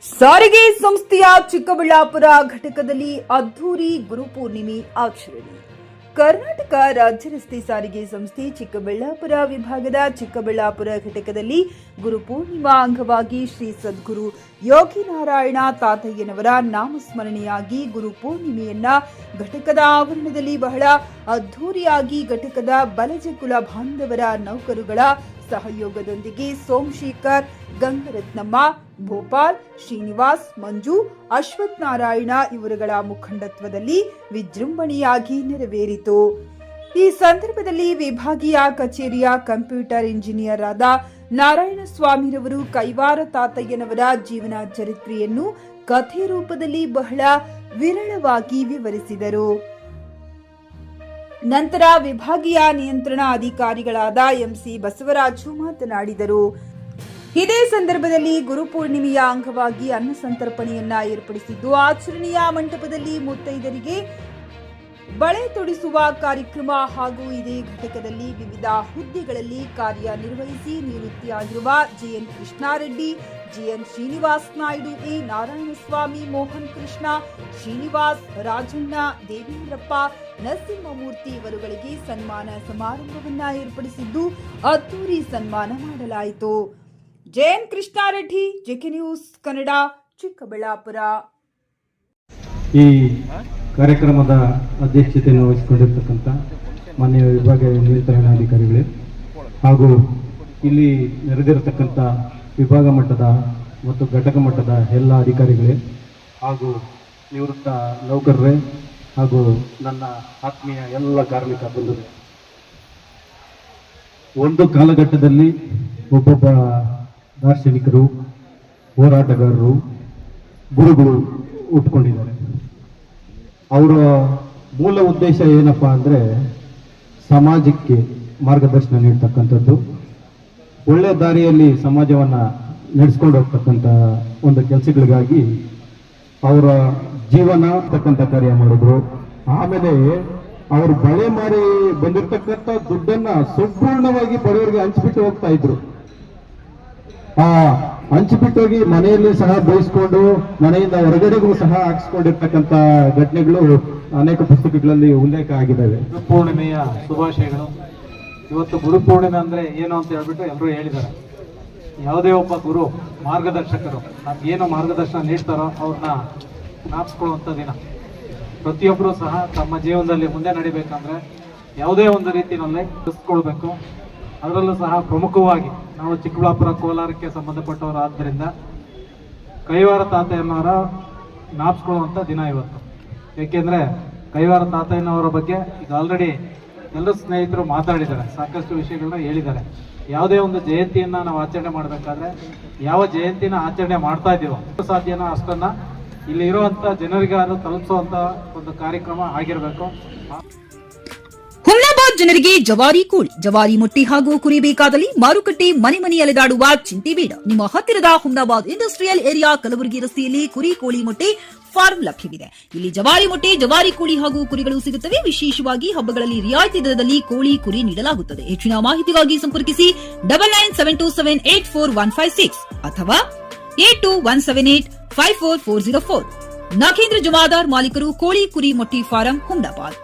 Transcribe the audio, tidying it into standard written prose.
ಸಾರಿಗೆ ಸಂಸ್ಥೆಯ ಚಿಕ್ಕಬಳ್ಳಾಪುರ ಘಟಕದಲ್ಲಿ ಅದ್ದೂರಿ ಗುರುಪೂರ್ಣಿಮೆ ಆಚರಣೆ. ಕರ್ನಾಟಕ ರಾಜ್ಯ ರಸ್ತೆ ಸಾರಿಗೆ ಸಂಸ್ಥೆ ಚಿಕ್ಕಬಳ್ಳಾಪುರ ವಿಭಾಗದ ಚಿಕ್ಕಬಳ್ಳಾಪುರ ಘಟಕದಲ್ಲಿ ಗುರುಪೂರ್ಣಿಮಾ ಅಂಗವಾಗಿ ಶ್ರೀ ಸದ್ಗುರು ಯೋಗಿನಾರಾಯಣ ತಾತಯ್ಯನವರ ನಾಮಸ್ಮರಣೆಯಾಗಿ ಗುರುಪೂರ್ಣಿಮೆಯನ್ನ ಘಟಕದ ಆವರಣದಲ್ಲಿ ಬಹಳ ಅದ್ದೂರಿಯಾಗಿ ಘಟಕದ ಬಲಜಕುಲ ಬಾಂಧವರ ನೌಕರುಗಳ ಸಹಯೋಗದೊಂದಿಗೆ ಸೋಮಶೇಖರ್, ಗಂಗರತ್ನಮ್ಮ, ಭೋಪಾಲ್, ಶ್ರೀನಿವಾಸ್, ಮಂಜು, ಅಶ್ವಥ್ ನಾರಾಯಣ ಇವರುಗಳ ಮುಖಂಡತ್ವದಲ್ಲಿ ವಿಜೃಂಭಣೆಯಾಗಿ ನೆರವೇರಿತು. ಈ ಸಂದರ್ಭದಲ್ಲಿ ವಿಭಾಗೀಯ ಕಚೇರಿಯ ಕಂಪ್ಯೂಟರ್ ಇಂಜಿನಿಯರ್ ಆದ ನಾರಾಯಣಸ್ವಾಮಿರವರು ಕೈವಾರ ತಾತಯ್ಯನವರ ಜೀವನ ಚರಿತ್ರೆಯನ್ನು ಕಥೆ ರೂಪದಲ್ಲಿ ಬಹಳ ವಿರಳವಾಗಿ ವಿವರಿಸಿದರು. ನಂತರ ವಿಭಾಗೀಯ ನಿಯಂತ್ರಣ ಅಧಿಕಾರಿಗಳಾದ ಎಂಸಿ ಬಸವರಾಜು ಮಾತನಾಡಿದರು. ಇದೇ ಸಂದರ್ಭದಲ್ಲಿ ಗುರುಪೂರ್ಣಿಮೆಯ ಅಂಗವಾಗಿ ಅನ್ನ ಸಂತರ್ಪಣೆಯನ್ನ ಏರ್ಪಡಿಸಿದ್ದು, ಆಚರಣೆಯ ಮಂಟಪದಲ್ಲಿ ಮುತ್ತೈದರಿಗೆ ಬಳೆ ತೊಡಿಸುವ ಕಾರ್ಯಕ್ರಮ ಹಾಗೂ ಇದೇ ಘಟಕದಲ್ಲಿ ವಿವಿಧ ಹುದ್ದೆಗಳಲ್ಲಿ ಕಾರ್ಯನಿರ್ವಹಿಸಿ ನಿವೃತ್ತಿಯಾಗಿರುವ GN Krishnareddy, GN Srinivas Naidu, A Narayanaswamy, Mohan Krishna, Srinivas, Rajanna, Devendrappa, Narasimhamurthy ಇವರುಗಳಿಗೆ ಸನ್ಮಾನ ಸಮಾರಂಭವನ್ನ ಏರ್ಪಡಿಸಿದ್ದು ಅದ್ದೂರಿ ಸನ್ಮಾನ ಮಾಡಲಾಯಿತು. JN Krishnareddy, JK news Kannada, Chikkaballapur. ಈ ಕಾರ್ಯಕ್ರಮದ ಅಧ್ಯಕ್ಷತೆಯನ್ನು ವಹಿಸಿಕೊಂಡಿರ್ತಕ್ಕಂಥ ಮಾನ್ಯ ವಿಭಾಗೀಯ ನಿಯಂತ್ರಣಾಧಿಕಾರಿಗಳೇ ಹಾಗೂ ಇಲ್ಲಿ ನೆರೆದಿರತಕ್ಕಂಥ ವಿಭಾಗ ಮಟ್ಟದ ಮತ್ತು ಘಟಕ ಮಟ್ಟದ ಎಲ್ಲ ಅಧಿಕಾರಿಗಳೇ ಹಾಗೂ ನಿವೃತ್ತ ನೌಕರರೇ ಹಾಗೂ ನನ್ನ ಆತ್ಮೀಯ ಎಲ್ಲ ಕಾರ್ಮಿಕ ಬಂಧುಗಳೇ, ಒಂದು ಕಾಲಘಟ್ಟದಲ್ಲಿ ಒಬ್ಬೊಬ್ಬ ದಾರ್ಶನಿಕರು, ಹೋರಾಟಗಾರರು, ಗುರುಗಳು ಹುಟ್ಕೊಂಡಿದ್ದಾರೆ. ಅವರ ಮೂಲ ಉದ್ದೇಶ ಏನಪ್ಪಾ ಅಂದರೆ ಸಮಾಜಕ್ಕೆ ಮಾರ್ಗದರ್ಶನ ನೀಡ್ತಕ್ಕಂಥದ್ದು, ಒಳ್ಳೆ ದಾರಿಯಲ್ಲಿ ಸಮಾಜವನ್ನು ನಡೆಸ್ಕೊಂಡು ಹೋಗ್ತಕ್ಕಂಥ ಒಂದು ಕೆಲಸಗಳಿಗಾಗಿ ಅವರ ಜೀವನ ತಕ್ಕಂಥ ಕಾರ್ಯ ಮಾಡಿದ್ರು. ಆಮೇಲೆ ಅವರು ಬಳೆ ಮಾರಿ ಬಂದಿರತಕ್ಕಂಥ ದುಡ್ಡನ್ನ ಸಂಪೂರ್ಣವಾಗಿ ಬಡವರಿಗೆ ಹಂಚಿಬಿಟ್ಟು ಹೋಗ್ತಾ ಇದ್ರು. ಆ ಹಂಚಿಬಿಟ್ಟೋಗಿ ಮನೆಯಲ್ಲಿ ಸಹ ಬಯಸ್ಕೊಂಡು ಮನೆಯಿಂದ ಹೊರಗಡೆಗೂ ಸಹ ಹಾಕಿಸ್ಕೊಂಡಿರ್ತಕ್ಕಂಥ ಘಟನೆಗಳು ಅನೇಕ ಪುಸ್ತಕಗಳಲ್ಲಿ ಉಲ್ಲೇಖ ಆಗಿದ್ದಾವೆ. ಗುರುಪೂರ್ಣಿಮೆಯ ಶುಭಾಶಯಗಳು. ಇವತ್ತು ಗುರುಪೂರ್ಣಿಮೆ ಅಂದ್ರೆ ಏನು ಅಂತ ಹೇಳ್ಬಿಟ್ಟು ಎಲ್ಲರೂ ಹೇಳಿದ್ದಾರೆ. ಯಾವುದೇ ಒಬ್ಬ ಗುರು ಮಾರ್ಗದರ್ಶಕರು ನಮ್ಗೇನು ಮಾರ್ಗದರ್ಶನ ನೀಡ್ತಾರೋ ಅವ್ರನ್ನ ಜ್ಞಾಪಿಸ್ಕೊಳ್ಳುವಂಥ ದಿನ. ಪ್ರತಿಯೊಬ್ಬರೂ ಸಹ ತಮ್ಮ ಜೀವನದಲ್ಲಿ ಮುಂದೆ ನಡಿಬೇಕಂದ್ರೆ ಯಾವುದೇ ಒಂದು ರೀತಿಯಲ್ಲಿ ತಿಳಿಸ್ಕೊಳ್ಬೇಕು. ಅದರಲ್ಲೂ ಸಹ ಪ್ರಮುಖವಾಗಿ ನಾವು ಚಿಕ್ಕಬಳ್ಳಾಪುರ ಕೋಲಾರಕ್ಕೆ ಸಂಬಂಧಪಟ್ಟವರು ಆದ್ದರಿಂದ ಕೈವಾರ ತಾತಯ್ಯನವರ ಜ್ಞಾಪಿಸ್ಕೊಳ್ಳುವಂಥ ದಿನ ಇವತ್ತು. ಏಕೆಂದರೆ ಕೈವಾರ ತಾತಯ್ಯನವರ ಬಗ್ಗೆ ಈಗ ಆಲ್ರೆಡಿ ಎಲ್ಲ ಸ್ನೇಹಿತರು ಮಾತಾಡಿದ್ದಾರೆ, ಸಾಕಷ್ಟು ವಿಷಯಗಳನ್ನ ಹೇಳಿದ್ದಾರೆ. ಯಾವುದೇ ಒಂದು ಜಯಂತಿಯನ್ನು ನಾವು ಆಚರಣೆ ಮಾಡಬೇಕಾದ್ರೆ ಯಾವ ಜಯಂತಿನ ಆಚರಣೆ ಮಾಡ್ತಾ ಇದ್ದೀವೋ ಸಾಧ್ಯನೋ ಅಷ್ಟನ್ನು ಇಲ್ಲಿ ಇರುವಂಥ ಜನರಿಗಾರು ತಲುಪಿಸುವಂಥ ಒಂದು ಕಾರ್ಯಕ್ರಮ ಆಗಿರಬೇಕು. ಹುಮ್ನಾಬಾದ್ ಜನರಿಗೆ ಜವಾರಿ ಕೋಳಿ, ಜವಾರಿ ಮೊಟ್ಟೆ ಹಾಗೂ ಕುರಿ ಬೇಕಾದಲ್ಲಿ ಮಾರುಕಟ್ಟೆ ಮನೆ ಮನೆ ಅಲೆದಾಡುವ ಚಿಂತೆ ಬೇಡ. ನಿಮ್ಮ ಹತ್ತಿರದ ಹುಮ್ನಾಬಾದ್ ಇಂಡಸ್ಟ್ರಿಯಲ್ ಏರಿಯಾ ಕಲಬುರಗಿ ರಸ್ತೆಯಲ್ಲಿ ಕುರಿ ಕೋಳಿ ಮೊಟ್ಟೆ ಫಾರ್ಮ್ ಲಭ್ಯವಿದೆ. ಇಲ್ಲಿ ಜವಾರಿ ಮೊಟ್ಟೆ, ಜವಾರಿ ಕೋಳಿ ಹಾಗೂ ಕುರಿಗಳು ಸಿಗುತ್ತವೆ. ವಿಶೇಷವಾಗಿ ಹಬ್ಬಗಳಲ್ಲಿ ರಿಯಾಯಿತಿ ದರದಲ್ಲಿ ಕೋಳಿ, ಕುರಿ ನೀಡಲಾಗುತ್ತದೆ. ಹೆಚ್ಚಿನ ಮಾಹಿತಿಗಾಗಿ ಸಂಪರ್ಕಿಸಿ 9972784156 ಅಥವಾ 8217854404. ನಾಗೇಂದ್ರ ಜಮಾದಾರ್, ಮಾಲೀಕರು, ಕೋಳಿ ಕುರಿ ಮೊಟ್ಟೆ ಫಾರಂ, ಹುಮ್ನಾಬಾದ್.